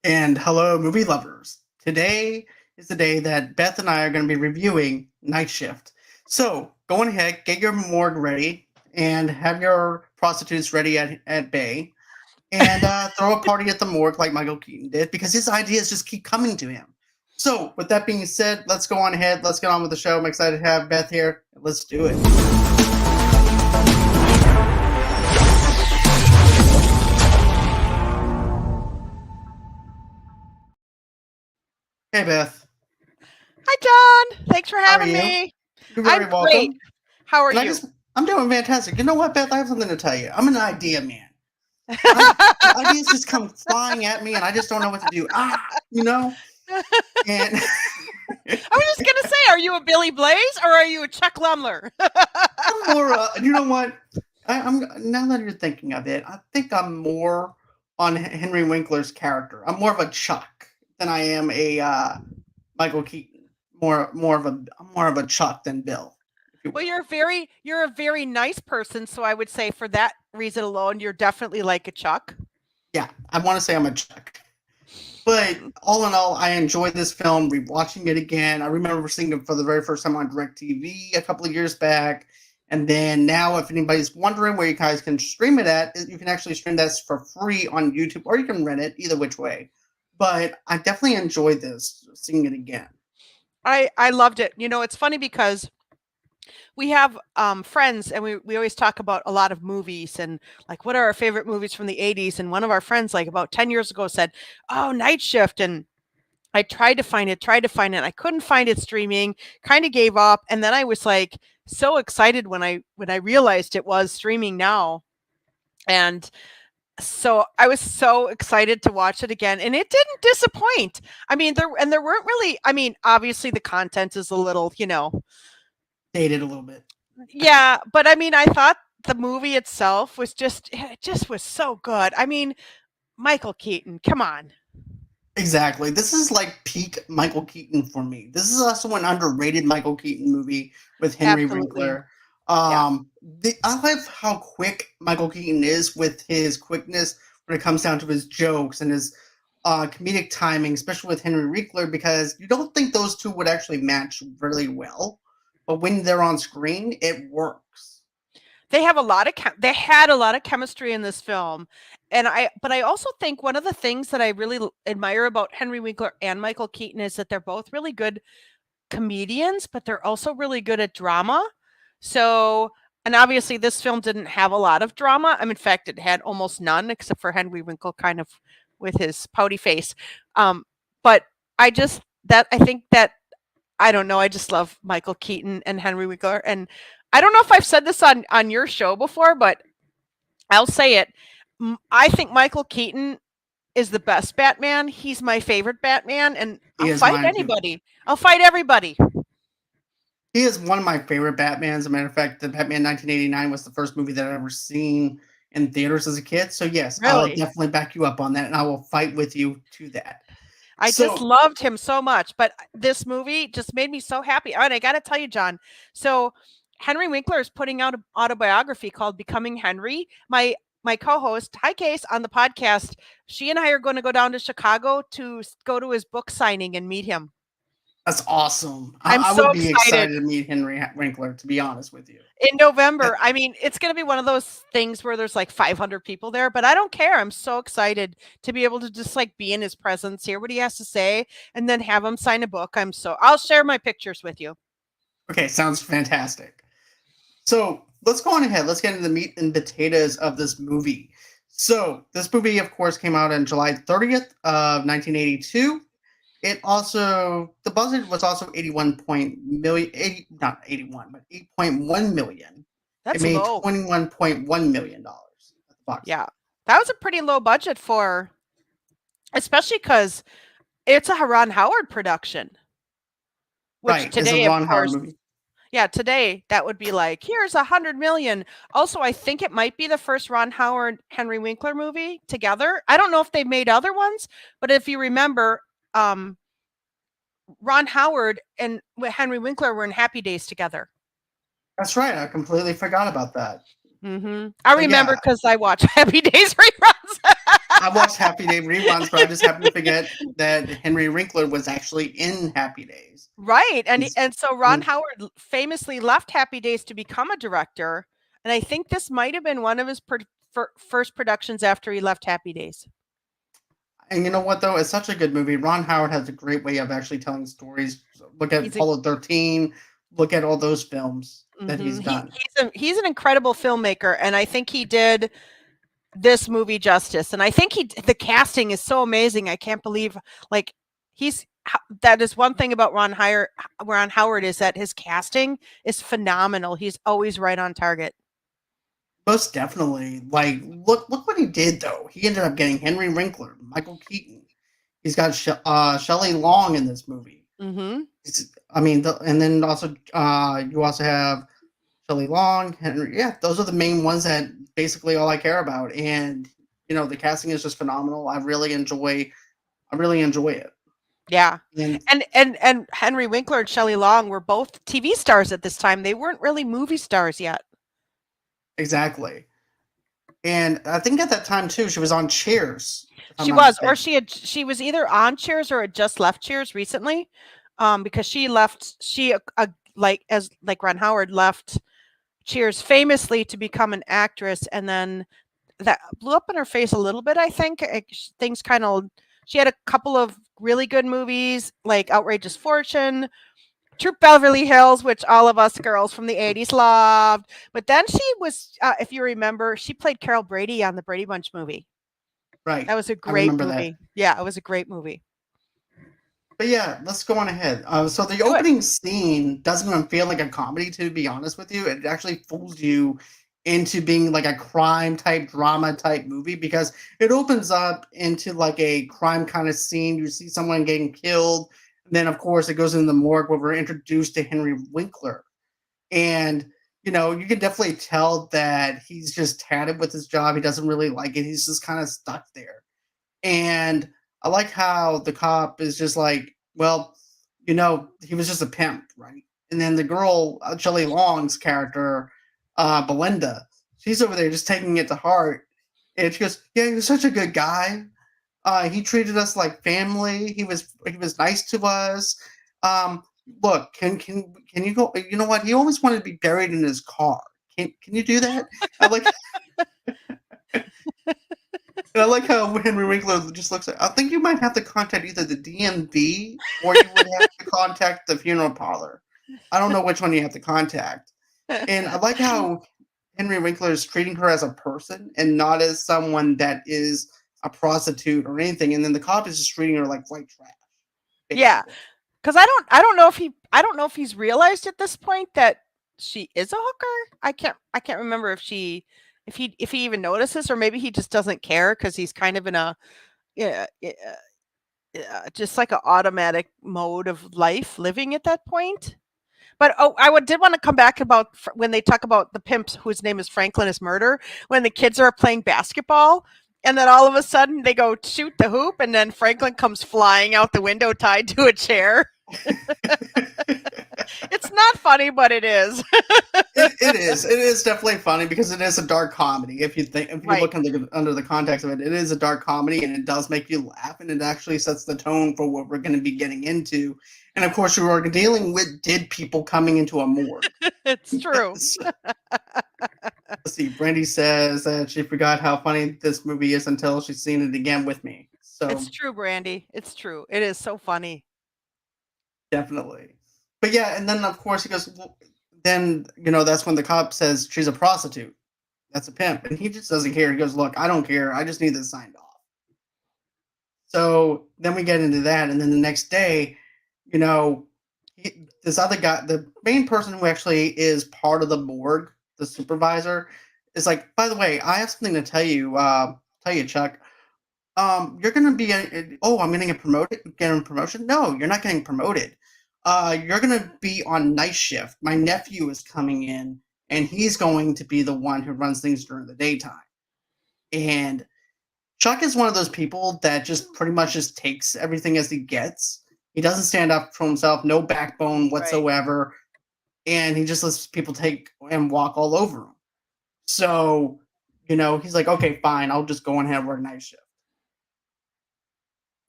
And hello, movie lovers. Today is the day that Beth and I are going to be reviewing Night Shift. So go on ahead, get your morgue ready, and have your prostitutes ready at bay, and throw a party at the morgue like Michael Keaton did, because his ideas just keep coming to him. So, with that being said, let's go on ahead. Let's get on with the show. I'm excited to have Beth here. Let's do it. Hey, Beth. Hi, John. Thanks for How are having you? me. You're very I'm great. welcome. How are And you? I'm doing fantastic. You know what, Beth? I have something to tell you. I'm an idea man. Ideas just come flying at me, and I just don't know what to do. You know. And I was just gonna say, are you a Billy Blaze or are you a Chuck Lumler? I'm more. You know what? I'm now that you're thinking of it, I think I'm more on Henry Winkler's character. I'm more of a Chuck than I am a Michael Keaton. I'm more of a Chuck than Bill, if you Well, will. you're a very nice person, so I would say for that reason alone, you're definitely like a Chuck. Yeah, I want to say I'm a Chuck. But all in all, I enjoyed this film, rewatching it again. I remember seeing it for the very first time on DirecTV a couple of years back. And then now, if anybody's wondering where you guys can stream it at, you can actually stream that for free on YouTube, or you can rent it, either which way. But I definitely enjoyed this, seeing it again. I loved it. You know, it's funny because we have friends and we always talk about a lot of movies and like what are our favorite movies from the 80s. And one of our friends, like about 10 years ago, said, "Oh, Night Shift." And I tried to find it. I couldn't find it streaming, kind of gave up. And then I was like so excited when I realized it was streaming now. And so I was so excited to watch it again and it didn't disappoint. I mean, there weren't really, I mean, obviously the content is a little, Dated a little bit. yeah, but I mean, I thought the movie itself was it just was so good. I mean, Michael Keaton, come on. Exactly. This is like peak Michael Keaton for me. This is also an underrated Michael Keaton movie with Henry Absolutely. Winkler. Yeah. I love how quick Michael Keaton is with his quickness when it comes down to his jokes and his comedic timing, especially with Henry Winkler, because you don't think those two would actually match really well, but when they're on screen, it works. They have a lot of they had a lot of chemistry in this film. And I also think one of the things that I really admire about Henry Winkler and Michael Keaton is that they're both really good comedians, but they're also really good at drama. So, and obviously this film didn't have a lot of drama. In fact, it had almost none except for Henry Winkler kind of with his pouty face. But I think that I don't know. I just love Michael Keaton and Henry Winkler. And I don't know if I've said this on your show before, but I'll say it. I think Michael Keaton is the best Batman. He's my favorite Batman, and He I'll is fight mine too. anybody. I'll fight everybody. He is one of my favorite Batmans. As a matter of fact, the Batman 1989 was the first movie that I've ever seen in theaters as a kid. So yes, I'll Really. definitely back you up on that, and I will fight with you to that. I just So loved him so much, but this movie just made me so happy. And I got to tell you, John. So Henry Winkler is putting out an autobiography called Becoming Henry. My co-host, hi Case, on the podcast, she and I are going to go down to Chicago to go to his book signing and meet him. that's awesome. I'm I so would be excited. excited to meet Henry Winkler, to be honest with you. In November. I mean, it's going to be one of those things where there's like 500 people there, but I don't care. I'm so excited to be able to just like be in his presence, hear what he has to say, and then have him sign a book. I'll share my pictures with you. Okay, sounds fantastic. So let's go on ahead. Let's get into the meat and potatoes of this movie. So this movie, of course, came out on July 30th of 1982. It also the budget was also 8.1 million. It That's made low. $21.1 million at the box Yeah. office. That was a pretty low budget for, especially because it's a Ron Howard production, which Right, it's a today, of Ron Howard course, movie. yeah, today that would be like, here's 100 million. Also, I think it might be the first Ron Howard Henry Winkler movie together. I don't know if they've made other ones, but if you remember, Ron Howard and Henry Winkler were in Happy Days together. That's right. I completely forgot about that. I But remember yeah, because I watch Happy Days reruns. I watched Happy Day reruns, but I just happened to forget that Henry Winkler was actually in Happy Days. Right, He's- and so Ron Howard famously left Happy Days to become a director, and I think this might have been one of his first productions after he left Happy Days. And you know what, though? It's such a good movie. Ron Howard has a great way of actually telling stories. Look at Apollo 13. Look at all those films that he's done. He's an incredible filmmaker, and I think he did this movie justice. And I think the casting is so amazing. I can't believe like that is one thing about Ron Howard is that his casting is phenomenal. He's always right on target. Most definitely. Like, look what he did, though. He ended up getting Henry Winkler, Michael Keaton. He's got Shelley Long in this movie. Mm-hmm. And then also you also have Shelley Long, Henry. Yeah, those are the main ones that basically all I care about. And the casting is just phenomenal. I really enjoy it. Yeah. And Henry Winkler and Shelley Long were both TV stars at this time. They weren't really movie stars yet. Exactly. And I think at that time too, she was on Cheers. She was, or she was either on Cheers or had just left Cheers recently, because she left. Like Ron Howard left Cheers famously to become an actress, and then that blew up in her face a little bit. I think things kind of. She had a couple of really good movies like Outrageous Fortune, Troop Beverly Hills, which all of us girls from the 80s loved. But then she was, if you remember, she played Carol Brady on the Brady Bunch movie. Right. That was a great movie. Yeah, it was a great movie. But yeah, let's go on ahead. So the opening scene doesn't even feel like a comedy, to be honest with you. It actually fools you into being like a crime type, drama type movie, because it opens up into like a crime kind of scene. You see someone getting killed. And then, of course, it goes into the morgue where we're introduced to Henry Winkler. And, you can definitely tell that he's just tatted with his job. He doesn't really like it. He's just kind of stuck there. And I like how the cop is just like, well, he was just a pimp, right? And then the girl, Shelley Long's character, Belinda, she's over there just taking it to heart. And she goes, yeah, he was such a good guy. He treated us like family. He was nice to us. Look, can you go? You know what? He always wanted to be buried in his car. Can you do that? I like how Henry Winkler just looks at. I think you might have to contact either the DMV or you would have to contact the funeral parlor. I don't know which one you have to contact. And I like how Henry Winkler is treating her as a person and not as someone that is a prostitute or anything. And then the cop is just treating her like white trash. Basically. Yeah, because I don't know if he's realized at this point that she is a hooker. I can't remember if he even notices, or maybe he just doesn't care because he's kind of in a just like an automatic mode of life living at that point. But did want to come back about when they talk about the pimps whose name is Franklin is murder, when the kids are playing basketball and then all of a sudden they go shoot the hoop and then Franklin comes flying out the window tied to a chair. It's not funny, but it is. It is. It is definitely funny because it is a dark comedy. If you look under the context of it, it is a dark comedy and it does make you laugh, and it actually sets the tone for what we're going to be getting into. And of course, we are dealing with dead people coming into a morgue. It's true. Let's see. Brandy says that she forgot how funny this movie is until she's seen it again with me. So it's true, Brandy. It's true. It is so funny. Definitely. But yeah, and then of course he goes, well, then, that's when the cop says she's a prostitute. That's a pimp. And he just doesn't care. He goes, look, I don't care. I just need this signed off. So then we get into that. And then the next day, this other guy, the main person who actually is part of the morgue, the supervisor, is like, by the way, I have something to tell you, Chuck. You're going to be, I'm going to get promoted, get a promotion. No, you're not getting promoted. You're going to be on night shift. My nephew is coming in, and he's going to be the one who runs things during the daytime. And Chuck is one of those people that just pretty much just takes everything as he gets. He doesn't stand up for himself, no backbone whatsoever. Right. And he just lets people take and walk all over him. So he's like, okay, fine, I'll just go ahead and work night shift.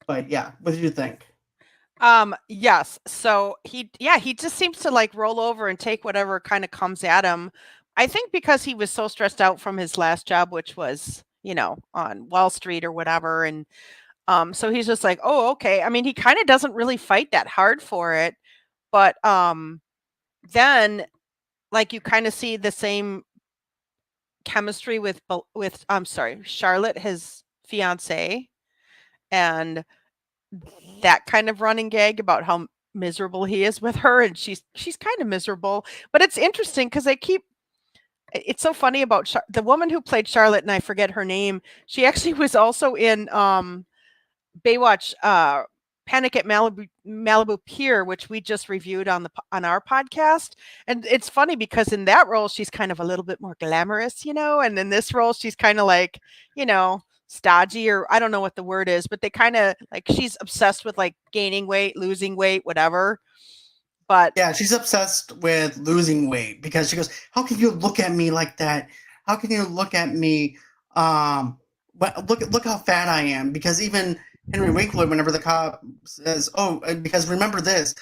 But yeah, what did you think? Yes. So he just seems to like roll over and take whatever kind of comes at him. I think because he was so stressed out from his last job, which was, on Wall Street or whatever. And so he's just like, oh, okay. I mean, he kind of doesn't really fight that hard for it, but then like you kind of see the same chemistry with I'm sorry, Charlotte, his fiance, and that kind of running gag about how miserable he is with her, and she's kind of miserable. But it's interesting because it's so funny about the woman who played Charlotte, and I forget her name. She actually was also in Baywatch, Panic at Malibu Pier, which we just reviewed on our podcast. And it's funny because in that role she's kind of a little bit more glamorous, and in this role she's kind of like, stodgy, or I don't know what the word is, but they kind of like she's obsessed with like gaining weight, losing weight, whatever. But Yeah, she's obsessed with losing weight because she goes, "How can you look at me like that? How can you look at me? But look how fat I am." Because even Henry Winkler, whenever the cop says, "Oh, because remember this,"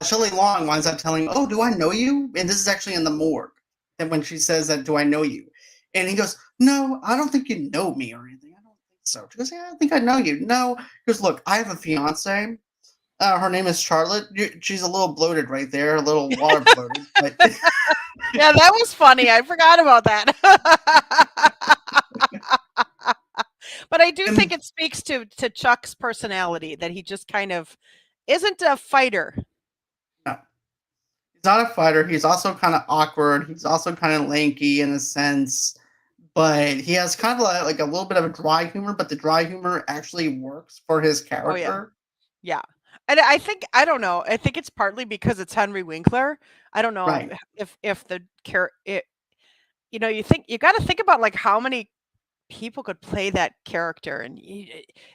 Shelley Long winds up telling, "Oh, do I know you?" And this is actually in the morgue. And when she says that, "Do I know you?" And he goes, "No, I don't think you know me or anything. I don't think so." She goes, "Yeah, I think I know you." No, he goes, "Look, I have a fiance. Her name is Charlotte. She's a little bloated right there, a little water bloated." But yeah, that was funny. I forgot about that. But I do think and it speaks to Chuck's personality that he just kind of isn't a fighter. no, he's not a fighter. He's also kind of awkward. He's also kind of lanky in a sense, but he has kind of like a little bit of a dry humor. But the dry humor actually works for his Oh yeah. character. Yeah. And I think I don't know. I think it's partly because it's Henry Winkler. I don't know Right. if the it you got to think about like how many people could play that character, and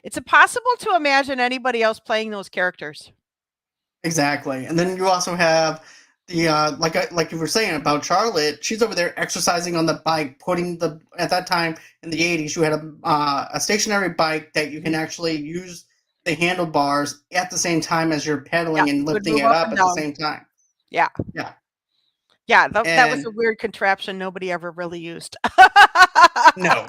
it's impossible to imagine anybody else playing those characters. Exactly. And then you also have the like you were saying about Charlotte. She's over there exercising on the bike, putting the at that time in the 80s, you had a stationary bike that you can actually use the handlebars at the same time as you're Yeah, pedaling and would lifting move it up up and at the down. same time. Yeah. Yeah. Yeah, that was a And weird contraption nobody ever really used. no,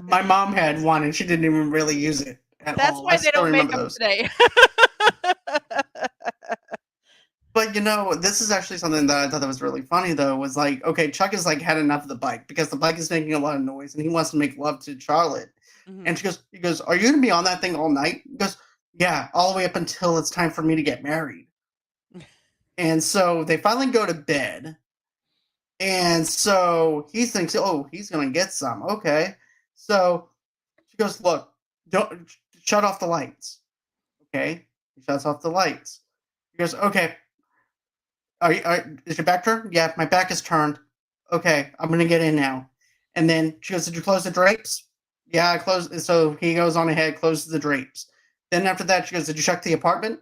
my mom had one and she didn't even really use it at That's all. I why they still don't make remember them those. today. But this is actually something that I thought that was really funny though, was like, okay, Chuck has like had enough of the bike because the bike is making a lot of noise and he wants to make love to Charlotte. And Mhm. he goes, "Are you gonna be on that thing all night?" He goes, "Yeah, all the way up until it's time for me to get married." And so they finally go to bed. And so he thinks, "Oh, he's gonna get some. Okay." So she goes, "Look, don't shut off the lights." Okay. He shuts off the lights. He goes, "Okay, is your back turned?" "Yeah, my back is turned." "Okay, I'm gonna get in now." And then she goes, "Did you close the drapes?" "Yeah, I closed." So he goes on ahead, closes the drapes. Then after that, she goes, "Did you check the apartment?"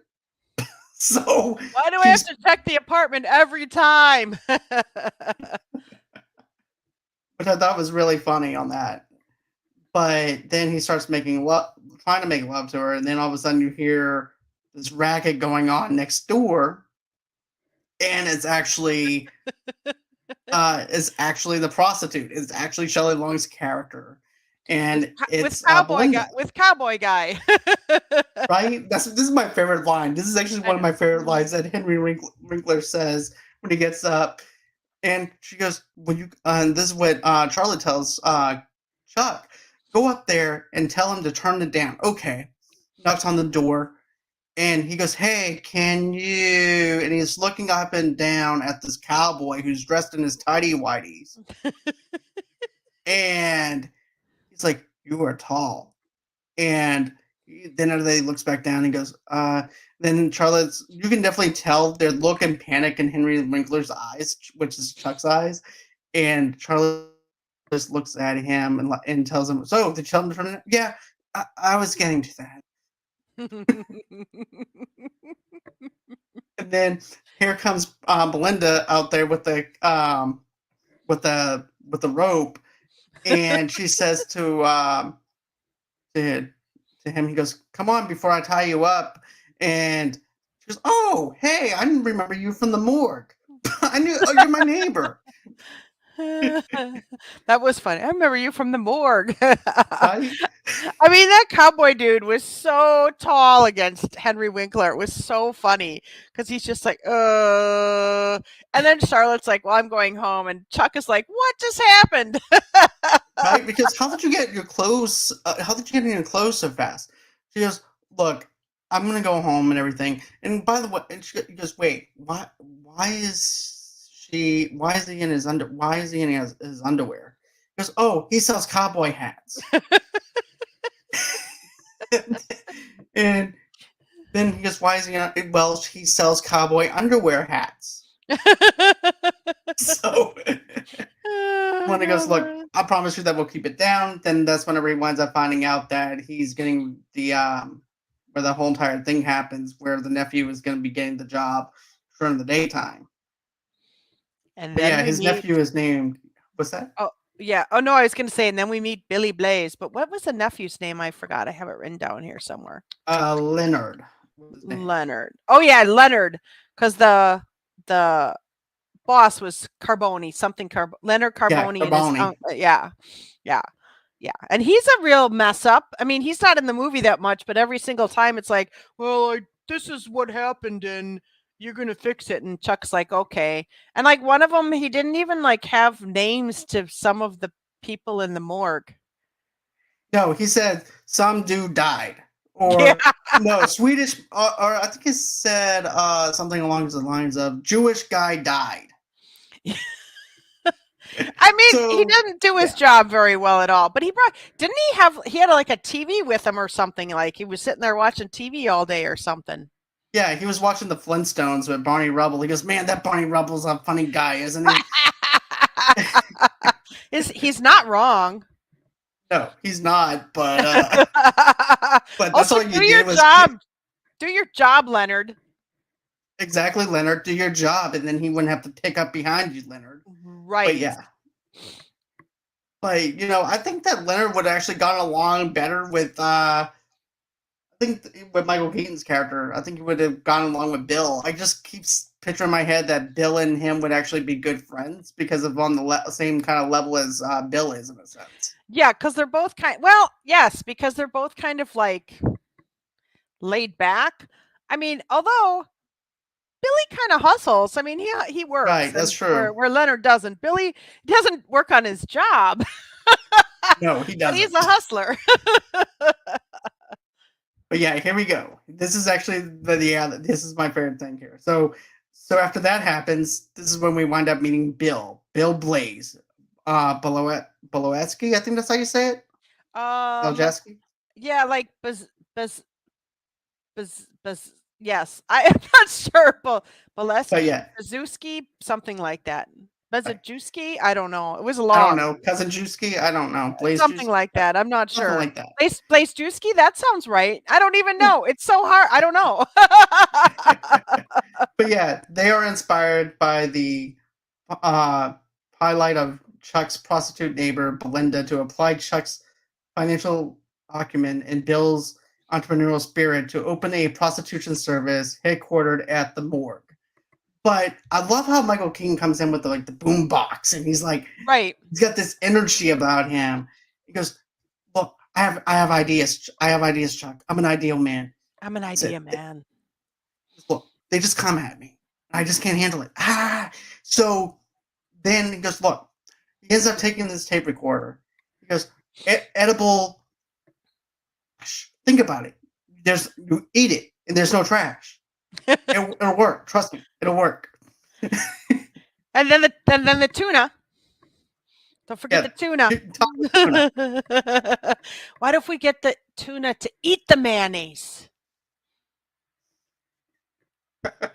So Why do I have she's, to check the apartment every time? which I thought was really funny on that. But then he starts making love, trying to make love to her, and then all of a sudden you hear this racket going on next door, and it's actually the prostitute. It's actually Shelley Long's character, and With it's cowboy guy, Belinda. with cowboy guy. Right? This is my favorite line. This is actually I one of know. my favorite lines that Henry Winkler says when he gets up, and she goes, "When you," and this is what Charlie tells Chuck, "Go up there and tell him to turn it down." Okay. Knocks on the door, and he goes, "Hey, can you?" And he's looking up and down at this cowboy who's dressed in his tidy whities, and he's like, "You are tall." And then after that, he looks back down and goes, then Charlotte's, you can definitely tell their look and panic in Henry Winkler's eyes, which is Chuck's eyes. And Charlotte just looks at him and tells him, "So, did you tell him to turn it?" "Yeah, I was getting to that." And then here comes Belinda out there with the rope, and she says to to him, he goes, "Come on, before I tie you up." And she goes, "Oh, hey, I didn't remember you from the morgue. I knew. Oh, you're my neighbor." That was funny. I remember you from the morgue. Right? I mean, that cowboy dude was so tall against Henry Winkler. It was so funny because he's just like, and then Charlotte's like, "Well, I'm going home," and Chuck is like, "What just happened?" Right? Because how did you get your clothes? How did you get in your clothes so fast? She goes, "Look, I'm gonna go home and everything." And by the way, and she goes, "Wait, why? Why is she? Why is he in his under? Why is he in his underwear?" He goes, "Oh, he sells cowboy hats." And then he goes, "Why is he?" Well, he sells cowboy underwear hats. So when he goes, "Look, I promise you that we'll keep it down," then that's whenever he winds up finding out that he's getting the where the whole entire thing happens, where the nephew is going to be getting the job during the daytime. And But then yeah, we his meet. nephew is named. What's that? Oh, yeah. Oh no, I was going to say, and then we meet Billy Blaze. But what was the nephew's name? I forgot. I have it written down here somewhere. Leonard was his name. Leonard. Oh yeah, Leonard, because the boss was Carboni, something Leonard Yeah, Carboni, and his Carboni. yeah, yeah, yeah. And he's a real mess up. I mean, he's not in the movie that much, but every single time it's like, well, this is what happened, and you're gonna fix it. And Chuck's like, okay. And like one of them, he didn't even like have names to some of the people in the morgue. No, he said some dude died, Yeah. or no, Swedish, or I think he said something along the lines of Jewish guy died. I mean, he So didn't do his yeah, job very well at all. But didn't he had like a TV with him or something? Like he was sitting there watching TV all day or something. yeah, he was watching the Flintstones with Barney Rubble. He goes, "Man, that Barney Rubble's a funny guy, isn't he?" He's not wrong. No, he's not. But that's Also, all do you your did was job. Do your job, Leonard. exactly, Leonard. Do your job, and then he wouldn't have to pick up behind you, Leonard. But Right. yeah, but I think that Leonard would have actually gotten along better with. I think with Michael Keaton's character, I think he would have gone along with Bill. I just keep picturing in my head that Bill and him would actually be good friends because of on the same kind of level as Bill is in a sense. Yeah, because they're both well, yes, because they're both kind of like laid back. I mean, although Billy kind of hustles. I mean, he Right, works, that's and true. where Leonard doesn't. Billy doesn't work on his job, No, he but he's doesn't. a hustler. But yeah, here we go. This is actually this is my favorite thing here. So after that happens, this is when we wind up meeting Bill Blaze, Bolowetsky. I think that's how you say it. Um, Blazejowski. yeah, like yes, I am not sure, But Bolesky, yeah, Bazewski, something like that. right. Bezajewski, I don't know. It was I don't long. know, cousin Juski. I don't know, Something Blazejowski. like that. I'm not Something sure. like that. Blazejowski, that sounds right. I don't even Yeah. know. It's so hard. I don't know. But yeah, they are inspired by the uh, highlight of Chuck's prostitute neighbor Belinda to apply Chuck's financial acumen and Bill's entrepreneurial spirit to open a prostitution service headquartered at the morgue. But I love how Michael Keaton comes in with the boom box, and he's like, Right. he's got this energy about him. He goes, "Look, I have ideas. I have ideas, Chuck. I'm an ideal man." I'm an That's it. idea man. Look, they just come at me. I just can't handle it. So then he goes, "Look." He ends up taking this tape recorder. He goes, edible. Think about it. You eat it, and there's no trash. It'll work. Trust me, it'll work. And then the tuna. Don't forget the tuna. Tuna. What if we get the tuna to eat the mayonnaise?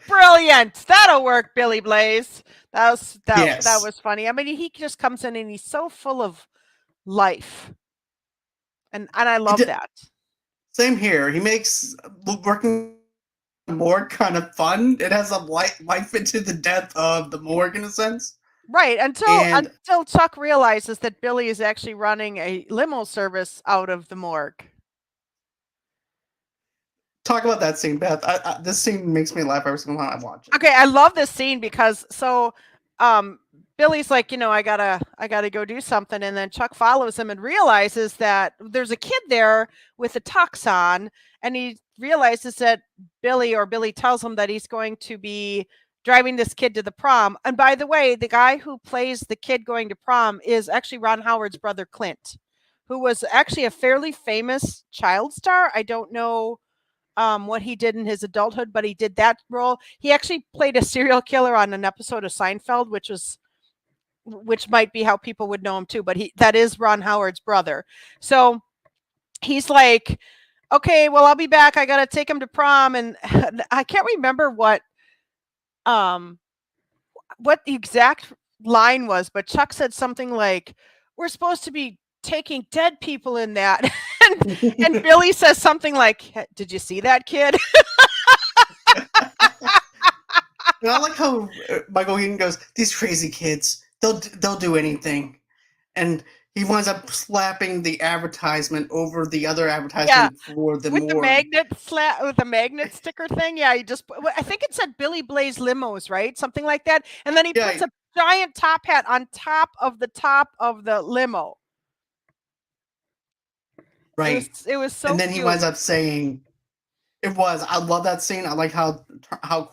Brilliant. That'll work, Billy Blaze. That Yes. was funny. I mean, he just comes in and he's so full of life. And I love that. Same here. He makes working the morgue kind of fun. It has a life into the death of the morgue in a sense. Right, until And Chuck realizes that Billy is actually running a limo service out of the morgue. talk about that scene, Beth. This scene makes me laugh every single time I watch it. Okay, I love this scene because Billy's like, I gotta go do something, and then Chuck follows him and realizes that there's a kid there with a tux on, and he realizes that Billy tells him that he's going to be driving this kid to the prom. And by the way, the guy who plays the kid going to prom is actually Ron Howard's brother Clint, who was actually a fairly famous child star. I don't know what he did in his adulthood, but he did that role. He actually played a serial killer on an episode of Seinfeld, which might be how people would know him too, but that is Ron Howard's brother. So he's like, okay, well, I'll be back. I got to take him to prom. And I can't remember what the exact line was, but Chuck said something like, we're supposed to be taking dead people in that. and Billy says something like, did you see that kid? And I like how Michael Keaton goes, these crazy kids, they'll do anything. And he winds up slapping the advertisement over the other advertisement for the with morgue. the magnet sticker thing. Yeah, I think it said Billy Blaze limos, right? Something like that. And then he puts a giant top hat on top of the limo. Right. It was so And then cute. he winds up saying, I love that scene. I like how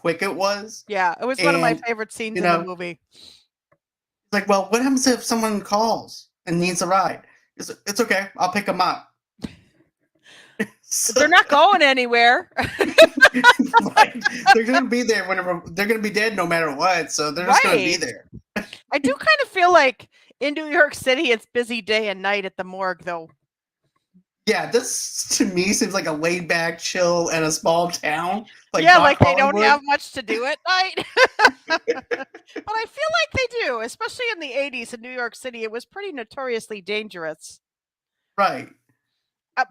quick it was. Yeah, it was one of my favorite scenes in the movie. It's like, well, what happens if someone calls and needs a ride? It's okay. I'll pick them up. They're not going anywhere. Right. They're going to be there whenever they're going to be dead no matter what. So they're just going to be there. I do kind of feel like in New York City, it's busy day and night at the morgue, though. Yeah, this to me seems like a laid back, chill in a small town. Like they don't have much to do at night. But I feel like they do, especially in the 80s in New York City. It was pretty notoriously dangerous. Right.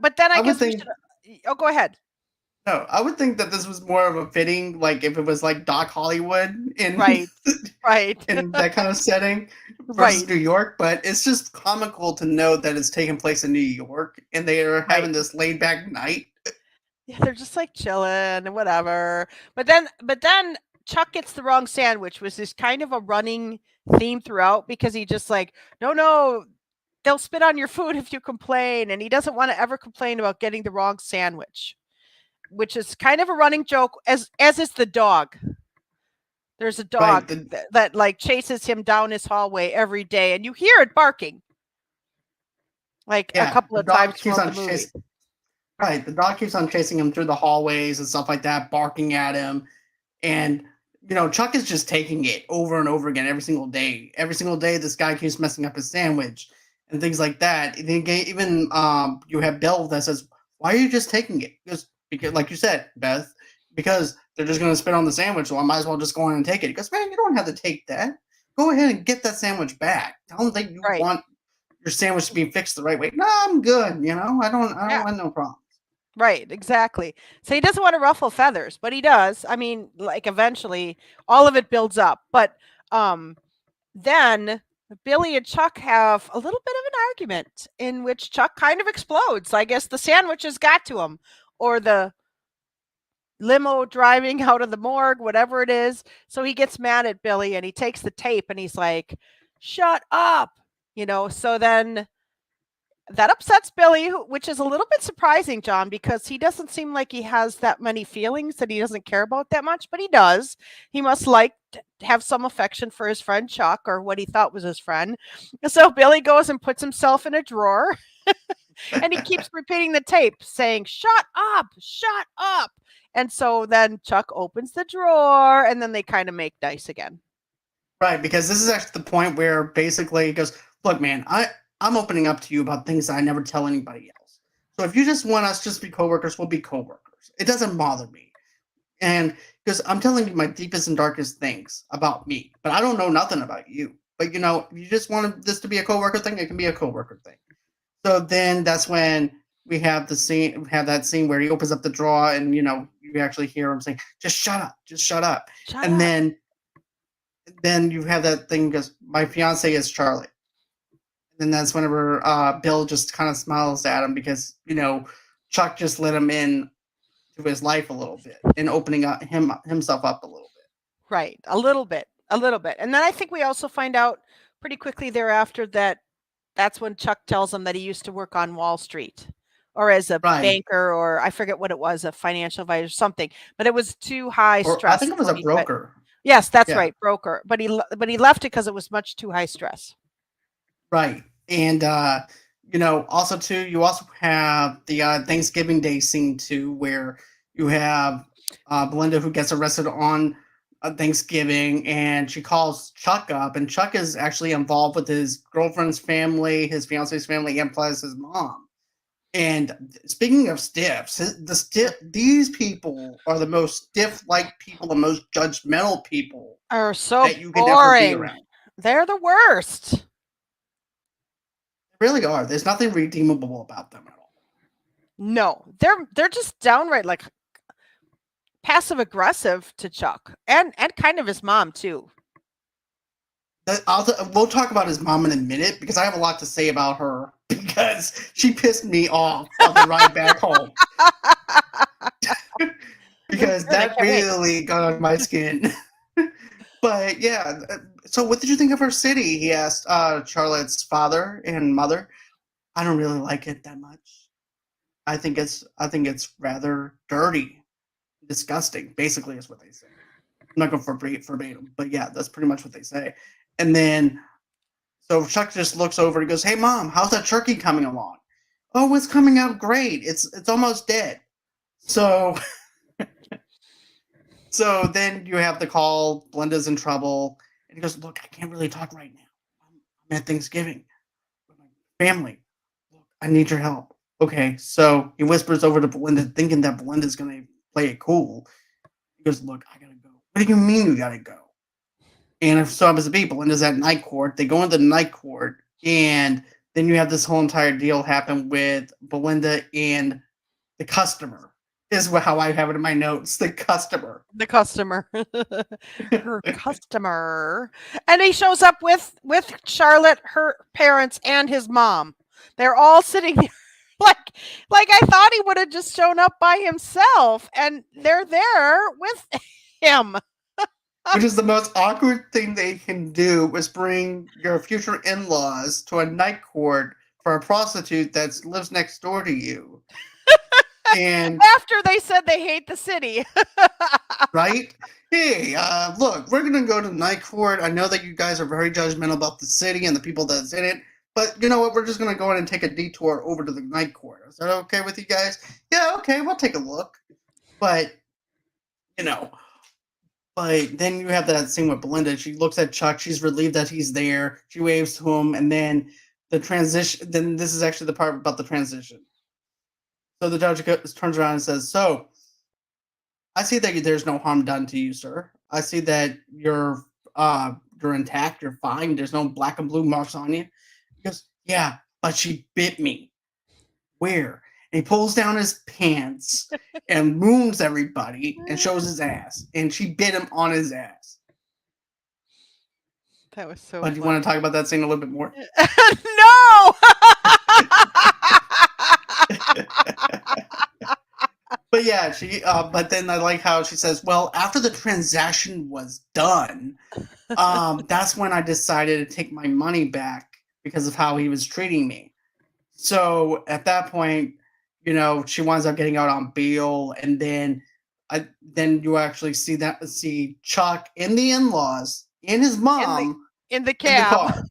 But then I guess we should... Oh, go ahead. No, I would think that this was more of a fitting, like if it was like Doc Hollywood in right in that kind of setting versus New York. But it's just comical to note that it's taking place in New York and they are having this laid back night. Yeah, they're just like chilling and whatever. But then Chuck gets the wrong sandwich, which is kind of a running theme throughout because he just like, no, they'll spit on your food if you complain, and he doesn't want to ever complain about getting the wrong sandwich, which is kind of a running joke, as is the dog. There's a dog that like chases him down his hallway every day, and you hear it barking like a couple of times throughout the movie. Right, the dog keeps on chasing him through the hallways and stuff like that, barking at him, and Chuck is just taking it over and over again every single day. Every single day, this guy keeps messing up his sandwich and things like that. Even you have Bill that says, "Why are you just taking it?" Because, like you said, Beth, because they're just going to spit on the sandwich, so I might as well just go in and take it. He goes, "Man, you don't have to take that. Go ahead and get that sandwich back. Tell them that you want your sandwich to be fixed the right way." No, I'm good. I don't want no problem. Right, exactly. So he doesn't want to ruffle feathers, but he does. I mean, like eventually all of it builds up. But then Billy and Chuck have a little bit of an argument in which Chuck kind of explodes. I guess the sandwiches got to him, or the limo driving out of the morgue, whatever it is. So he gets mad at Billy and he takes the tape and he's like, "Shut up." So then that upsets Billy, which is a little bit surprising, John, because he doesn't seem like he has that many feelings that he doesn't care about that much, but he does. He must have some affection for his friend Chuck, or what he thought was his friend. So Billy goes and puts himself in a drawer and he keeps repeating the tape saying, "Shut up, shut up." And so then Chuck opens the drawer and then they kind of make nice again. Right, because this is actually the point where basically he goes, "Look, man, I'm opening up to you about things that I never tell anybody else. So if you just want us just to be coworkers, we'll be coworkers. It doesn't bother me. And because I'm telling you my deepest and darkest things about me, but I don't know nothing about you. But if you just want this to be a coworker thing, it can be a coworker thing." So then that's when we have that scene where he opens up the drawer and you actually hear him saying, "Just shut up, just shut up." Then then you have that thing because my fiance is Charlie. And then that's whenever Bill just kind of smiles at him because, Chuck just let him in to his life a little bit and opening up himself up a little bit. Right. A little bit. A little bit. And then I think we also find out pretty quickly thereafter that that's when Chuck tells him that he used to work on Wall Street or as a Right. banker, or I forget what it was, a financial advisor, something, but it was too high Or I stress think it was for a him to quit. broker. Yes, that's Yeah. right, broker. But he left it because it was much too high stress. Right. And, also, too, you also have the Thanksgiving Day scene, too, where you have Belinda who gets arrested on Thanksgiving, and she calls Chuck up, and Chuck is actually involved with his girlfriend's family, his fiance's family, and plus his mom. And speaking of stiffs, these people are the most stiff-like people, the most judgmental people Are so that you can ever be boring. around. They're the worst. They really are. There's nothing redeemable about them at all. No, they're just downright like passive aggressive to Chuck and kind of his mom too. We'll talk about his mom in a minute because I have a lot to say about her because she pissed me off on the ride back home. Because that really got on my skin. But yeah, so what did you think of her city? He asked Charlotte's father and mother. I don't really like it that much. I think it's rather dirty, disgusting. Basically, is what they say. I'm not going for verbatim, but yeah, that's pretty much what they say. And then, so Chuck just looks over and goes, "Hey, Mom, how's that turkey coming along?" "Oh, it's coming out great. It's almost dead." So, so then you have the call. Belinda's in trouble, and he goes, "Look, I can't really talk right now. I'm at Thanksgiving with my family. Look, I need your help." Okay, so he whispers over to Belinda, thinking that Belinda's gonna play it cool. He goes, "Look, I gotta go." "What do you mean you gotta go?" And if so happens to be Belinda's at night court, they go into night court, and then you have this whole entire deal happen with Belinda and the customer. Is how I have it in my notes. The customer. The customer. Her customer. And he shows up with Charlotte, her parents, and his mom. They're all sitting there. Like I thought he would have just shown up by himself, and they're there with him. Which is the most awkward thing they can do is bring your future in-laws to a night court for a prostitute that lives next door to you. And after they said they hate the city. right? Hey, look, we're gonna go to the night court. I know that you guys are very judgmental about the city and the people that's in it, but you know what? We're just gonna go in and take a detour over to the night court. Is that okay with you guys? Yeah, okay, we'll take a look. But you know, but then you have that scene with Belinda. She looks at Chuck. She's relieved that he's there. She waves to him, and then the transition. Then this is actually the part about the transition. So the judge turns around and says, "So, I see that there's no harm done to you, sir. I see that you're intact. You're fine. There's no black and blue marks on you." He goes, "Yeah, but she bit me." "Where?" And he pulls down his pants and moons everybody and shows his ass. And she bit him on his ass. That was so But do you want to talk about that scene a little bit more? No. But yeah, but then I like how she says, "Well, after the transaction was done, that's when I decided to take my money back because of how he was treating me." So at that point, she winds up getting out on bail, and then then you actually see Chuck and the in-laws and his mom in the in the cab. car.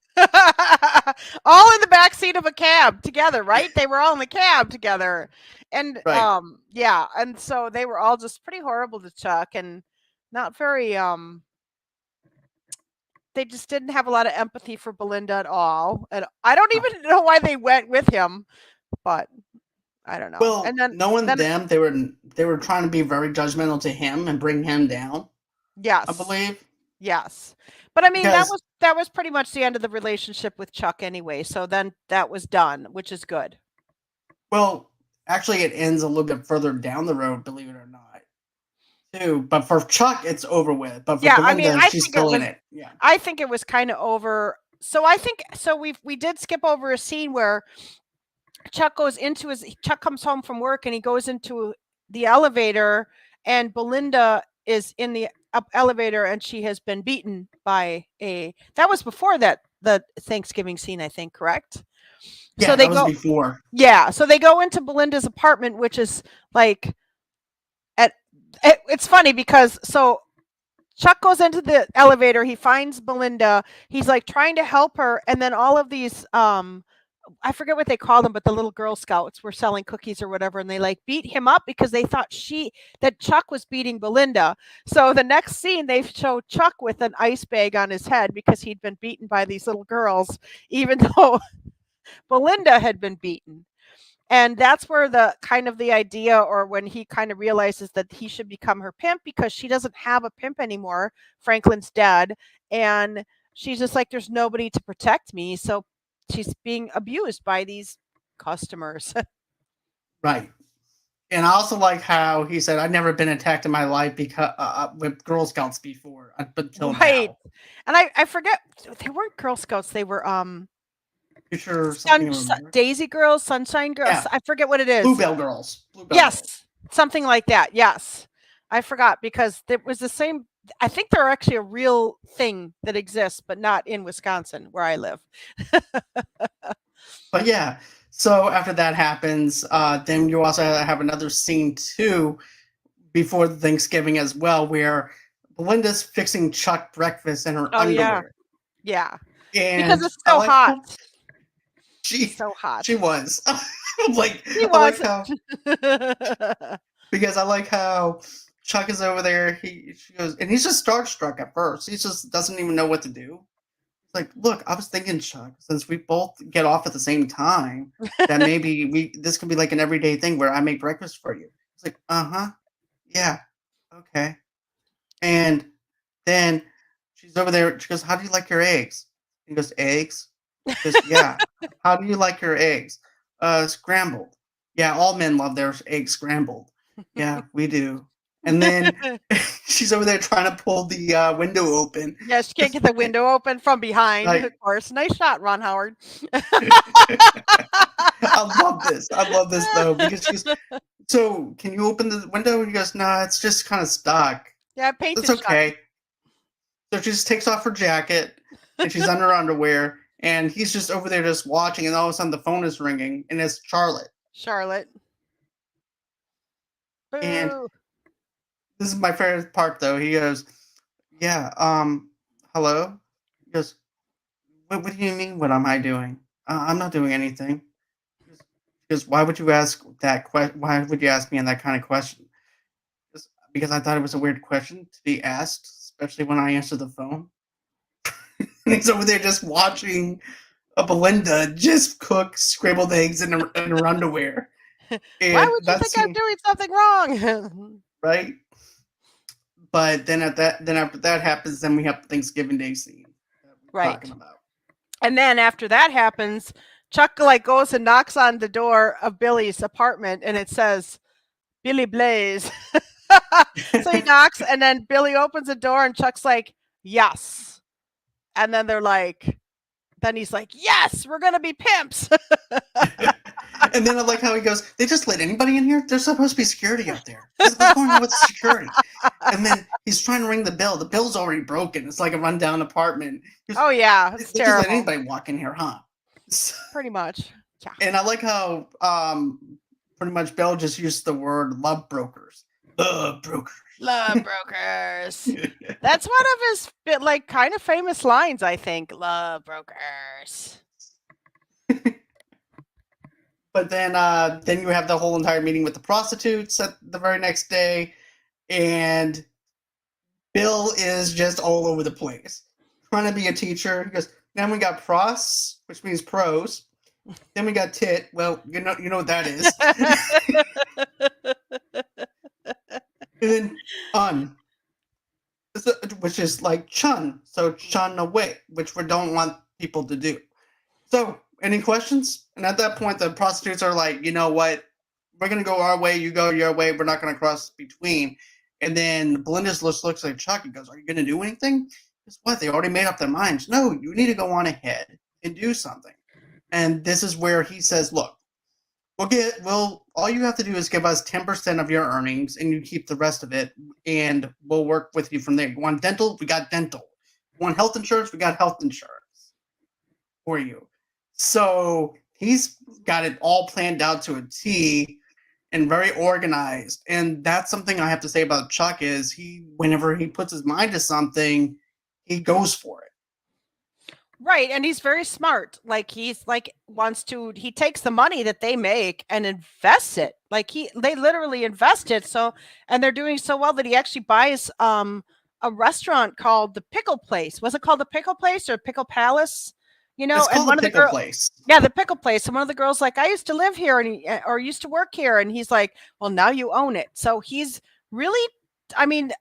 All in the back seat of a cab together, right? They were all in the cab together. And Right. yeah, and so they were all just pretty horrible to Chuck and not very they just didn't have a lot of empathy for Belinda at all. And I don't even know why they went with him, but I don't know. Well, And then knowing them, they were trying to be very judgmental to him and bring him down. yes. I believe. Yes. But I mean Because that was pretty much the end of the relationship with Chuck anyway. So then that was done, which is good. well, actually, it ends a little bit further down the road, believe it or not. too. But for Chuck, it's over with. But for Yeah, I mean, Belinda, she's still in it. Yeah. I think it was kind of over. So I think so. We did skip over a scene where Chuck comes home from work and he goes into the elevator, and Belinda is in the elevator and she has been beaten by that was before the Thanksgiving scene, I think, correct? Yeah, So they that was go before. Yeah, so they go into Belinda's apartment, which is like it's funny because Chuck goes into the elevator, he finds Belinda, he's like trying to help her, and then all of these I forget what they called them, but the little Girl Scouts were selling cookies or whatever, and they like beat him up because they thought that Chuck was beating Belinda. So the next scene, they show Chuck with an ice bag on his head because he'd been beaten by these little girls, even though Belinda had been beaten. And that's where the idea, or when he kind of realizes that he should become her pimp because she doesn't have a pimp anymore. Franklin's dead, and she's just like, there's nobody to protect me. So she's being abused by these customers. Right. And I also like how he said, I've never been attacked in my life because with Girl Scouts before until Right. now. And I forget, they weren't Girl Scouts, they were Future something or other. Daisy Girls, Sunshine Girls. Yeah. I forget what it is. Bluebell Girls. Yes, something like that. Yes. I forgot because it was the same. I think they're actually a real thing that exists, but not in Wisconsin where I live. But yeah, so after that happens, then you also have another scene too before Thanksgiving as well, where Belinda's fixing Chuck breakfast in her Oh yeah, underwear. yeah. And Because it's so hot. So hot. She was. Like, He I was. like how because I like how Chuck is over there. She goes, and he's just starstruck at first. He just doesn't even know what to do. He's like, look, I was thinking, Chuck, since we both get off at the same time, that maybe this could be like an everyday thing where I make breakfast for you. It's like, yeah, okay. And then she's over there. She goes, how do you like your eggs? He goes, eggs? She goes, yeah. How do you like your eggs? Scrambled. Yeah, all men love their eggs scrambled. Yeah, we do. And then she's over there trying to pull the window open. Yeah, she can't get the window open from behind, Like, of course. Nice shot, Ron Howard. I love this though, because she's so can you open the window? And he goes, no, it's just kind of stuck. Yeah, painted It's okay. So she just takes off her jacket and she's under her underwear, and he's just over there just watching, and all of a sudden the phone is ringing, and it's Charlotte. Boo. And this is my favorite part though. He goes, yeah, hello? He goes, what do you mean, what am I doing? I'm not doing anything. He goes, why would you ask that question? Why would you ask me in that kind of question? Just because I thought it was a weird question to be asked, especially when I answer the phone. And he's over there just watching Belinda just cook scrambled eggs in her underwear. And why would you think I'm doing something wrong? Right? But then after that happens, then we have the Thanksgiving Day scene that we're talking about. And then after that happens, Chuck like goes and knocks on the door of Billy's apartment, and it says Billy Blaze. So he knocks, and then Billy opens the door, and Chuck's like, yes. And then he's like, yes, we're gonna be pimps. And then I like how he goes, they just let anybody in here? There's supposed to be security out there. What's going on with security? And then he's trying to ring the bell. The bell's already broken. It's like a rundown apartment. Oh yeah, it's terrible. Just let anybody walk in here, huh? Pretty much. Yeah. And I like how pretty much Bell just used the word love brokers. Love brokers. Love brokers. That's one of his kind of famous lines, I think. Love brokers. But then you have the whole entire meeting with the prostitutes at the very next day, and Bill is just all over the place, trying to be a teacher. He goes, then we got pros, which means pros. Then we got tit. Well, you know what that is. And then un, which is like chun. So chun away, which we don't want people to do. So, any questions? And at that point, the prostitutes are like, you know what? We're going to go our way. You go your way. We're not going to cross between. And then Belinda just looks like Chuck and goes, "Are you going to do anything?" Guess what? They already made up their minds. No, you need to go on ahead and do something. And this is where he says, "Look, all you have to do is give us 10% of your earnings, and you keep the rest of it, and we'll work with you from there. You want dental? We got dental. You want health insurance? We got health insurance for you." So he's got it all planned out to a T and very organized. And that's something I have to say about Chuck is whenever he puts his mind to something, he goes for it. Right, and he's very smart. Like he takes the money that they make and invests it. Like they literally invest it. So, and they're doing so well that he actually buys a restaurant called the Pickle Place. Was it called the Pickle Place or Pickle Palace? You know, It's and called one the of the Pickle girls, Place. yeah, the Pickle Place. And one of the girls like, I used to live here or used to work here, and he's like, well, now you own it. So he's really, I mean,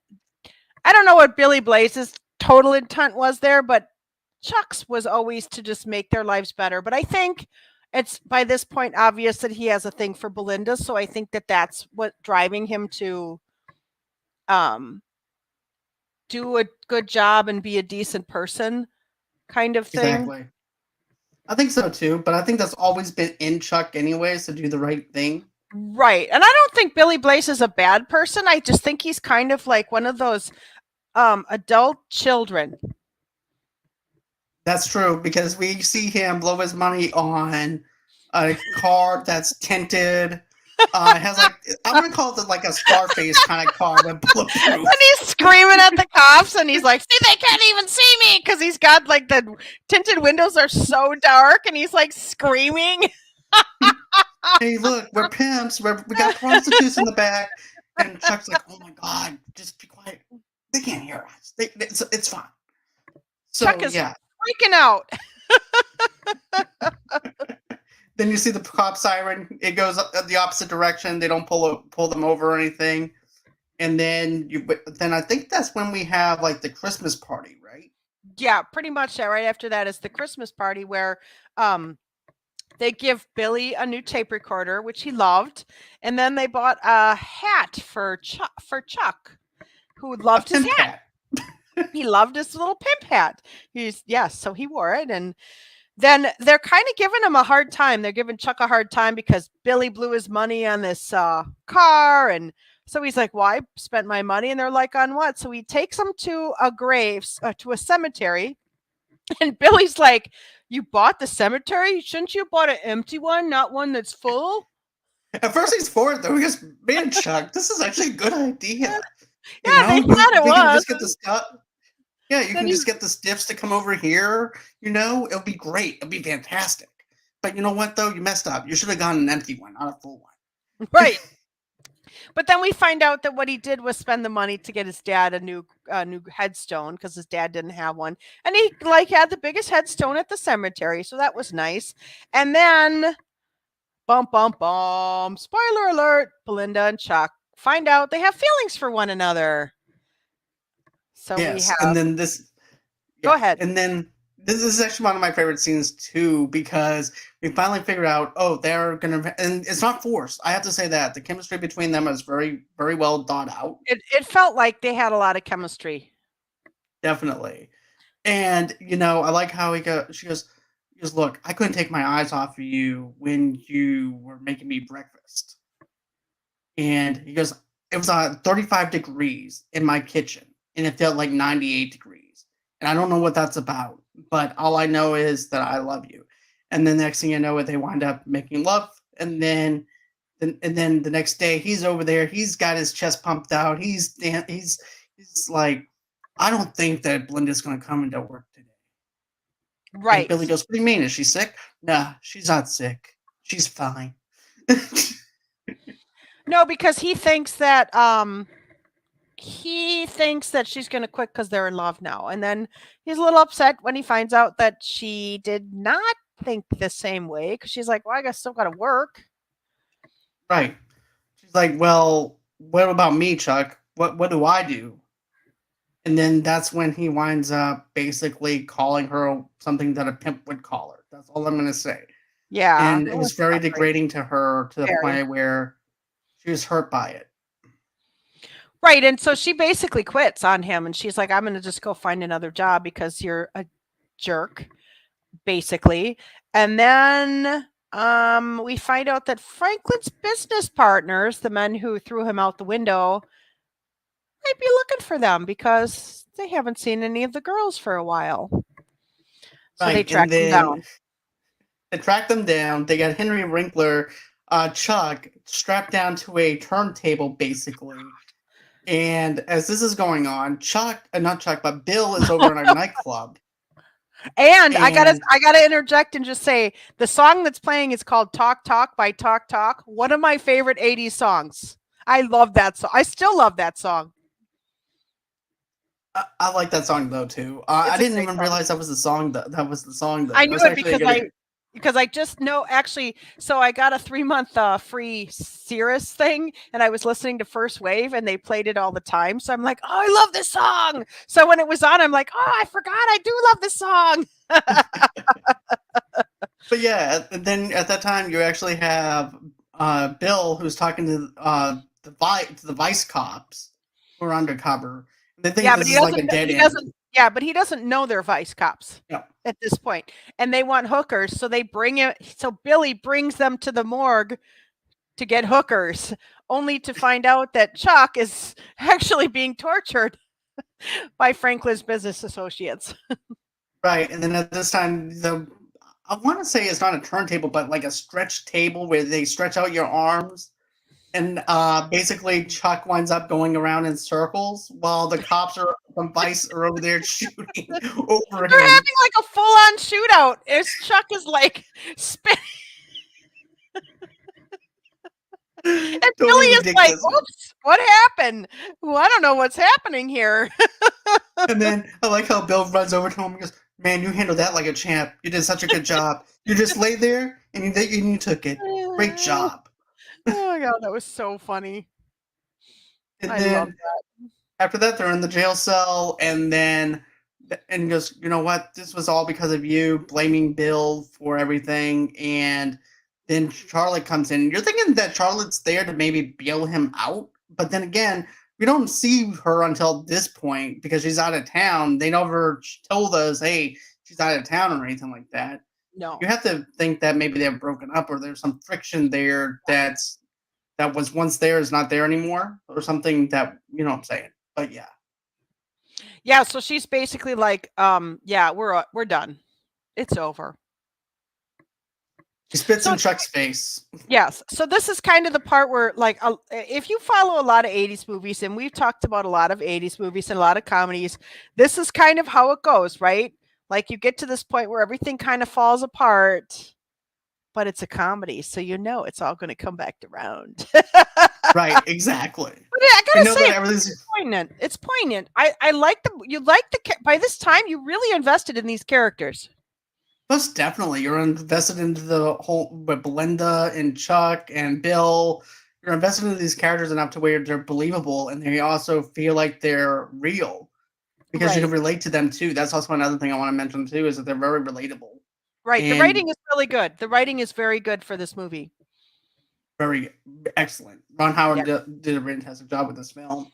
I don't know what Billy Blaze's total intent was there, but Chuck's was always to just make their lives better. But I think it's by this point obvious that he has a thing for Belinda. So I think that that's what driving him to do a good job and be a decent person kind of thing. Exactly. I think so too, but I think that's always been in Chuck anyways, to do the right thing. Right. And I don't think Billy Blaze is a bad person. I just think he's kind of like one of those adult children. That's true, because we see him blow his money on a car that's tinted. It has like, I'm gonna call it like a Scarface kind of car with bulletproof. And he's screaming at the cops, and he's like, "See, they can't even see me," because he's got like the tinted windows are so dark, and he's like screaming. Hey, look, we're pimps. We got prostitutes in the back, and Chuck's like, "Oh my God, just be quiet. They can't hear us. It's fine." So Chuck is yeah, freaking out. then you see the cop siren. It goes the opposite direction. They don't pull them over or anything. And then I think that's when we have like the Christmas party, right? Yeah, pretty much. Right after that is the Christmas party where they give Billy a new tape recorder, which he loved, and then they bought a hat for Chuck, who loved his hat. He loved his little pimp hat. So he wore it, and then they're kind of giving him a hard time. They're giving Chuck a hard time because Billy blew his money on this car, and so he's like, "Well, I spent my money," and they're like, "On what?" So he takes him to to a cemetery, and Billy's like, "You bought the cemetery? Shouldn't you have bought an empty one, not one that's full?" At first he's for it though. He goes, "Man, Chuck, this is actually a good idea." Yeah, they thought it we was. Can just get the stuff. Yeah, you can just get the stiffs to come over here. It'll be great. It'll be fantastic. But you know what, though? You messed up. You should have gotten an empty one, not a full one. Right. But then we find out that what he did was spend the money to get his dad a new headstone because his dad didn't have one, and he had the biggest headstone at the cemetery, so that was nice. And then, bum bum bum, spoiler alert: Belinda and Chuck find out they have feelings for one another. So yes, we have. And then this. Yeah, go ahead. And then this is actually one of my favorite scenes too, because we finally figured out, they're gonna, and it's not forced. I have to say that the chemistry between them is very, very well thought out. It felt like they had a lot of chemistry. Definitely. And I like how she goes, "Look, I couldn't take my eyes off of you when you were making me breakfast." And he goes, "It was 35 degrees in my kitchen, and it felt like 98 degrees. And I don't know what that's about, but all I know is that I love you." And then the next thing you know, they wind up making love. And then the next day, he's over there. He's got his chest pumped out. He's like, "I don't think that Belinda's going to come into work today." Right. And Billy goes, "What do you mean? Is she sick?" "Nah, she's not sick. She's fine." No, because he thinks that she's going to quit because they're in love now. And then he's a little upset when he finds out that she did not think the same way, because she's like, "Well, I guess still got to work." Right. She's like, "Well, what about me, Chuck? What do I do?" And then that's when he winds up basically calling her something that a pimp would call her. That's all I'm going to say. Yeah. And it was very degrading to her, to the point where she was hurt by it. Right. And so she basically quits on him and she's like, I'm going to just go find another job because you're a jerk, basically. And then we find out that Franklin's business partners, the men who threw him out the window, might be looking for them because they haven't seen any of the girls for a while. So they Right, and track them down. then they track them down. They got Henry Winkler, Chuck, strapped down to a turntable, basically. And as this is going on, not Chuck, but Bill is over in a nightclub. And I And gotta interject and just say the song that's playing is called "Talk Talk" by Talk Talk. One of my favorite '80s songs. I love that song. I still love that song. I like that song though too. It's I a didn't great even song. realize that was the song. That was the song though. I That knew was it actually a good. because I just know actually. So I got a 3-month free Cirrus thing, and I was listening to First Wave, and they played it all the time. So I'm like, oh, I love this song. So when it was on, I'm like, oh, I forgot I do love this song. But yeah, and then at that time you actually have Bill who's talking to the vice cops who are undercover. They think Yeah, but this is like a dead end. Yeah, but he doesn't know they're vice cops Yeah. at this point, and they want hookers, so they bring it. So Billy brings them to the morgue to get hookers, only to find out that Chuck is actually being tortured by Franklin's business associates. Right, and then at this time, I want to say it's not a turntable, but like a stretch table where they stretch out your arms, and basically Chuck winds up going around in circles while the cops are from Vice are over there shooting over They're him. having like a full-on shootout as Chuck is like spinning. And Totally Billy is like, ridiculous. oops, what happened? Well, I don't know what's happening here. And then I like how Bill runs over to him and goes, "Man, you handled that like a champ. You did such a good job. You just lay there and you took it. Great job." Oh my god, that was so funny. And I love then that. after that, they're in the jail cell, and goes, "You know what? This was all because of you, blaming Bill for everything." And then Charlotte comes in. You're thinking that Charlotte's there to maybe bail him out, but then again, we don't see her until this point because she's out of town. They never told us, "Hey, she's out of town" or anything like that. No. You have to think that maybe they've broken up or there's some friction there that was once there is not there anymore, or something that you know what I'm saying. But yeah. Yeah, so she's basically like, yeah, we're done. It's over. He spits So in Chuck's face. yes, so this is kind of the part where, like, if you follow a lot of '80s movies, and we've talked about a lot of '80s movies and a lot of comedies, this is kind of how it goes, right? Like, you get to this point where everything kind of falls apart, but it's a comedy, so you know it's all going to come back around. Right, exactly. But I We gotta know say, that everything's it's poignant. It's poignant. I like by this time you really invested in these characters. most definitely. You're invested into the whole with Belinda and Chuck and Bill. You're invested into these characters enough to where they're believable and they also feel like they're real because you Right. can relate to them too. That's also another thing I want to mention too is that they're very relatable Right. The and writing is really good. The writing is very good for this movie. very excellent. Ron Howard Yeah. did a fantastic job with this film.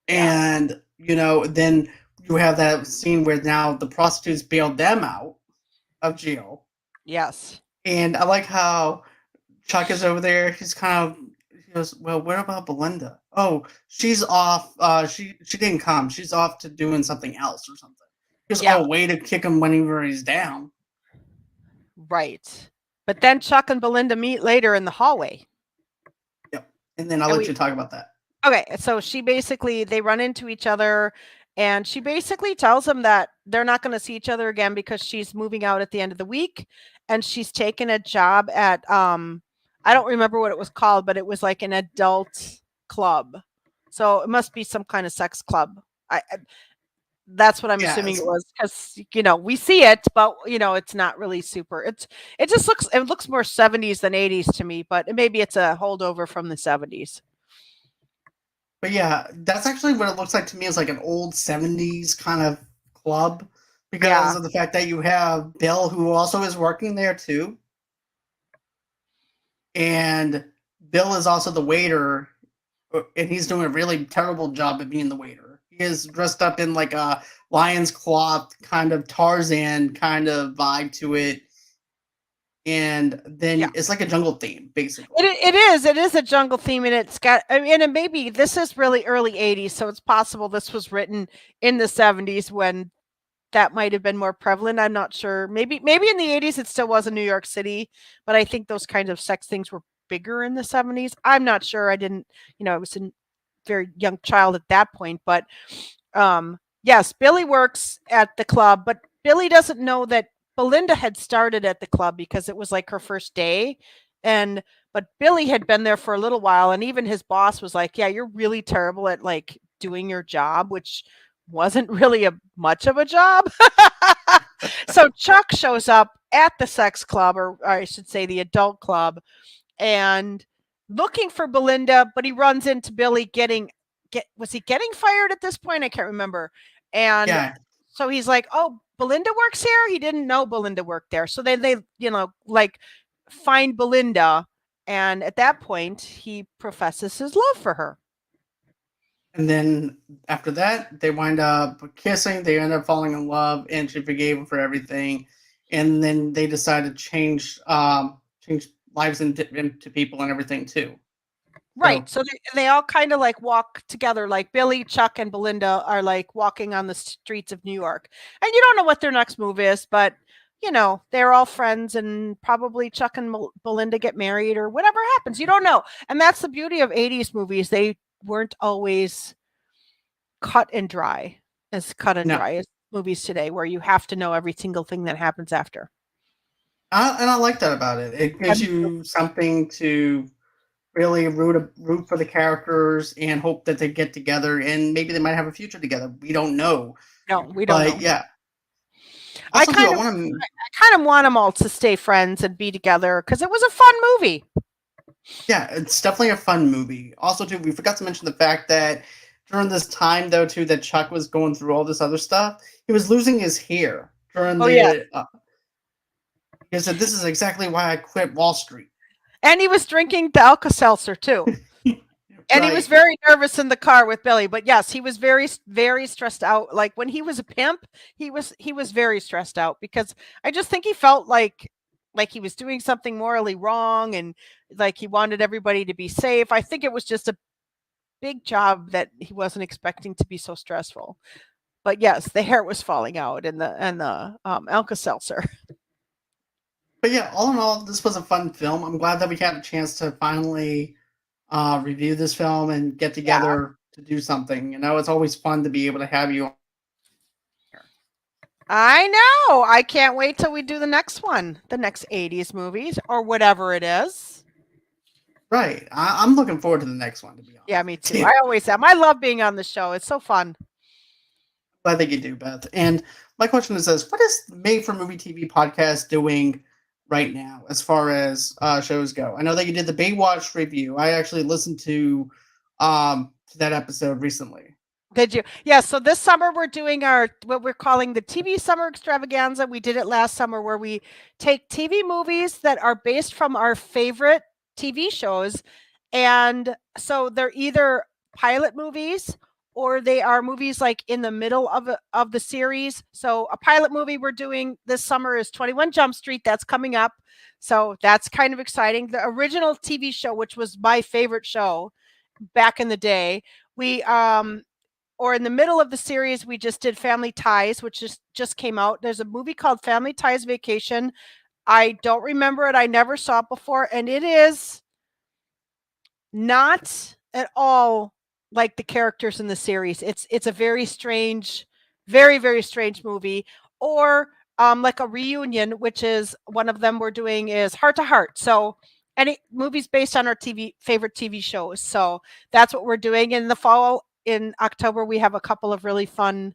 Yeah. And, you know, then you have that scene where now the prostitutes bailed them out of jail. Yes. And I like how Chuck is over there. He goes, "Well, what about Belinda? Oh, she's off. She didn't come. She's off to doing something else or something." Just Yeah. a way to kick him whenever he's down. Right. But then Chuck and Belinda meet later in the hallway. Yep. And then I'll And let you talk about that. Okay, so they run into each other, and she basically tells him that they're not going to see each other again because she's moving out at the end of the week, and she's taken a job at I don't remember what it was called, but it was like an adult club. So it must be some kind of sex club. That's what I'm assuming it was because we see it, but it's not really super. It looks more 70s than 80s to me, but maybe it's a holdover from the 70s. But yeah, that's actually what it looks like to me. Is like an old 70s kind of club because of the fact that you have Bill, who also is working there too. And Bill is also the waiter and he's doing a really terrible job of being the waiter. He is dressed up in like a lion's cloth kind of Tarzan kind of vibe to it, and Yeah. then it's like a jungle theme basically. It is a jungle theme, and it's got, I mean, and maybe this is really early 80s, so it's possible this was written in the 70s when that might have been more prevalent. I'm not sure. Maybe in the 80s it still was in New York City, but I think those kinds of sex things were bigger in the 70s. I'm not sure. I didn't, I was a very young child at that point, but yes, Billy works at the club, but Billy doesn't know that Belinda had started at the club because it was like her first day. And but Billy had been there for a little while, and even his boss was like, "Yeah, you're really terrible at like doing your job," which wasn't really a much of a job. So Chuck shows up at the sex club, or I should say the adult club, and looking for Belinda, but he runs into Billy was he getting fired at this point? I can't remember. And Yeah, so he's like, "Oh, Belinda works here." He didn't know Belinda worked there. So they like find Belinda, and at that point he professes his love for her. and then after that, they wind up kissing. They end up falling in love, and she forgave him for everything. And then they decide to change lives into people and everything too. So Right. So they all kind of like walk together, like Billy, Chuck, and Belinda are like walking on the streets of New York. And you don't know what their next move is, but they're all friends, and probably Chuck and Belinda get married or whatever happens. You don't know. And that's the beauty of 80s movies. They weren't always cut and dry as no, movies today, where you have to know every single thing that happens after. and I like that about it. It gives you something to really root for the characters and hope that they get together and maybe they might have a future together. We don't know, No, we don't but know. yeah. I Also, too, kind I of want to. I kind of want them all to stay friends and be together because it was a fun movie. Yeah, it's definitely a fun movie. Also, too, we forgot to mention the fact that during this time, though, too, that Chuck was going through all this other stuff, he was losing his hair during Oh yeah. the. He said, "This is exactly why I quit Wall Street." And he was drinking the Alka-Seltzer too. And he was Right. very nervous in the car with Billy. But yes, he was very, very stressed out. Like when he was a pimp, he was very stressed out because I just think he felt like he was doing something morally wrong, and like he wanted everybody to be safe. I think it was just a big job that he wasn't expecting to be so stressful. But yes, the hair was falling out, and the Alka-Seltzer. But yeah, all in all, this was a fun film. I'm glad that we had a chance to finally review this film and get Yeah. together to do something. It's always fun to be able to have you on here. I know. I can't wait till we do the next one, the next 80s movies or whatever it is. Right. I'm looking forward to the next one, to be honest. Yeah, me too. I always am. I love being on the show. It's so fun. I think you do, Beth. And my question is this: what is Made for Movie TV podcast doing right now as far as shows go? I know that you did the Baywatch review. I actually listened to that episode recently. Did you? Yeah. So this summer we're doing what we're calling the TV Summer Extravaganza. We did it last summer where we take TV movies that are based from our favorite TV shows. And so they're either pilot movies or they are movies like in the middle of the series. So a pilot movie we're doing this summer is 21 Jump Street. That's coming up. So that's kind of exciting. The original TV show, which was my favorite show back in the day, we or in the middle of the series, we just did Family Ties, which just came out. There's a movie called Family Ties Vacation. I don't remember it. I never saw it before. And it is not at all like the characters in the series. It's a very strange, very, very strange movie. Or like a reunion, which is one of them we're doing is Heart to Heart. So any movies based on our favorite TV shows. So that's what we're doing in the fall. In October, we have a couple of really fun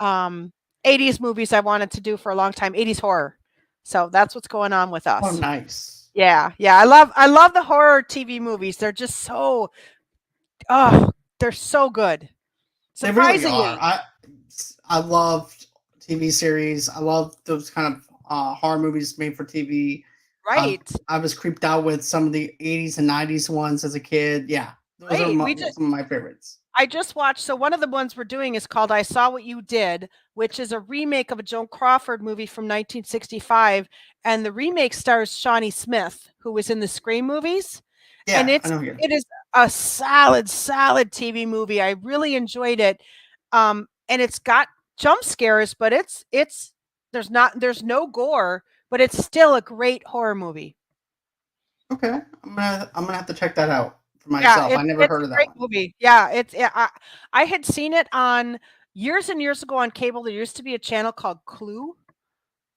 80s movies I wanted to do for a long time, 80s horror. So that's what's going on with us. Oh, nice. Yeah. I love the horror TV movies. They're just so they're so good. They really Surprisingly. are. I love TV series. I love those kind of horror movies made for TV. Right. I was creeped out with some of the 80s and 90s ones as a kid. Yeah. Those are Great. some of my favorites. I just watched. So one of the ones we're doing is called "I Saw What You Did," which is a remake of a Joan Crawford movie from 1965, and the remake stars Shawnee Smith, who was in the Scream movies. And Yeah, I know you. it is a solid TV movie. I really enjoyed it. And it's got jump scares, but there's no gore, but it's still a great horror movie. Okay, I'm gonna have to check that out for Yeah, myself. I never it's heard a of that great one. movie. Yeah, I had seen it on years and years ago on cable. There used to be a channel called Clue.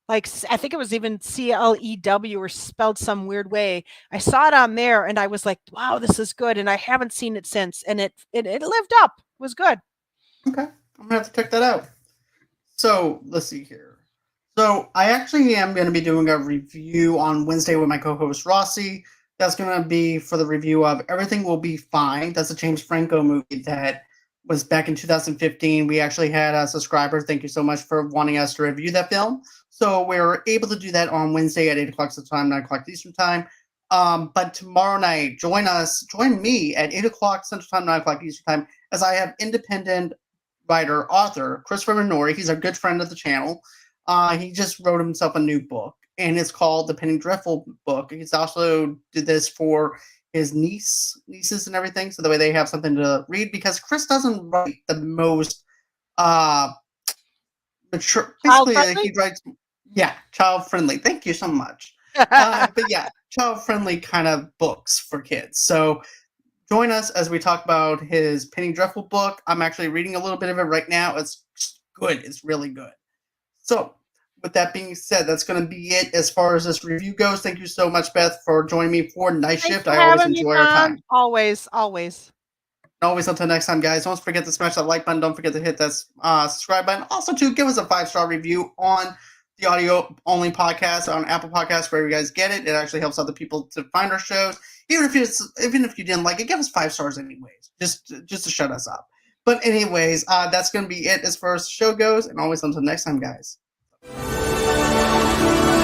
Like I think it was even CLEW or spelled some weird way. I saw it on there and I was like, "Wow, this is good." And I haven't seen it since, and it lived up. It was good. Okay, I'm gonna have to check that out. So let's see here. So I actually am going to be doing a review on Wednesday with my co-host Rossi. That's going to be for the review of Everything Will Be Fine. That's a James Franco movie that was back in 2015. We actually had a subscriber. Thank you so much for wanting us to review that film. So we were able to do that on Wednesday at 8 o'clock Central Time, 9 o'clock Eastern Time. But tomorrow night, join me at 8 o'clock Central Time, 9 o'clock Eastern Time, as I have independent writer, author, Christopher Minori. He's a good friend of the channel. He just wrote himself a new book, and it's called the Penny Dreadful book. He's also did this for his nieces and everything, so that way they have something to read, because Chris doesn't write the most mature. Basically, he writes, child friendly. Thank you so much. But yeah, child friendly kind of books for kids. So join us as we talk about his Penny Dreadful book. I'm actually reading a little bit of it right now. It's good. It's really good. So, with that being said, that's going to be it as far as this review goes. Thank you so much, Beth, for joining me for Night Shift. I always enjoy our time. Always. Always until next time, guys. Don't forget to smash that like button. Don't forget to hit that subscribe button. Also, too, give us a 5-star review on the audio-only podcast on Apple Podcasts, where you guys get it. It actually helps other people to find our shows. Even if you didn't like it, give us 5 stars anyways, just to shut us up. But anyways, that's going to be it as far as the show goes. And always until next time, guys.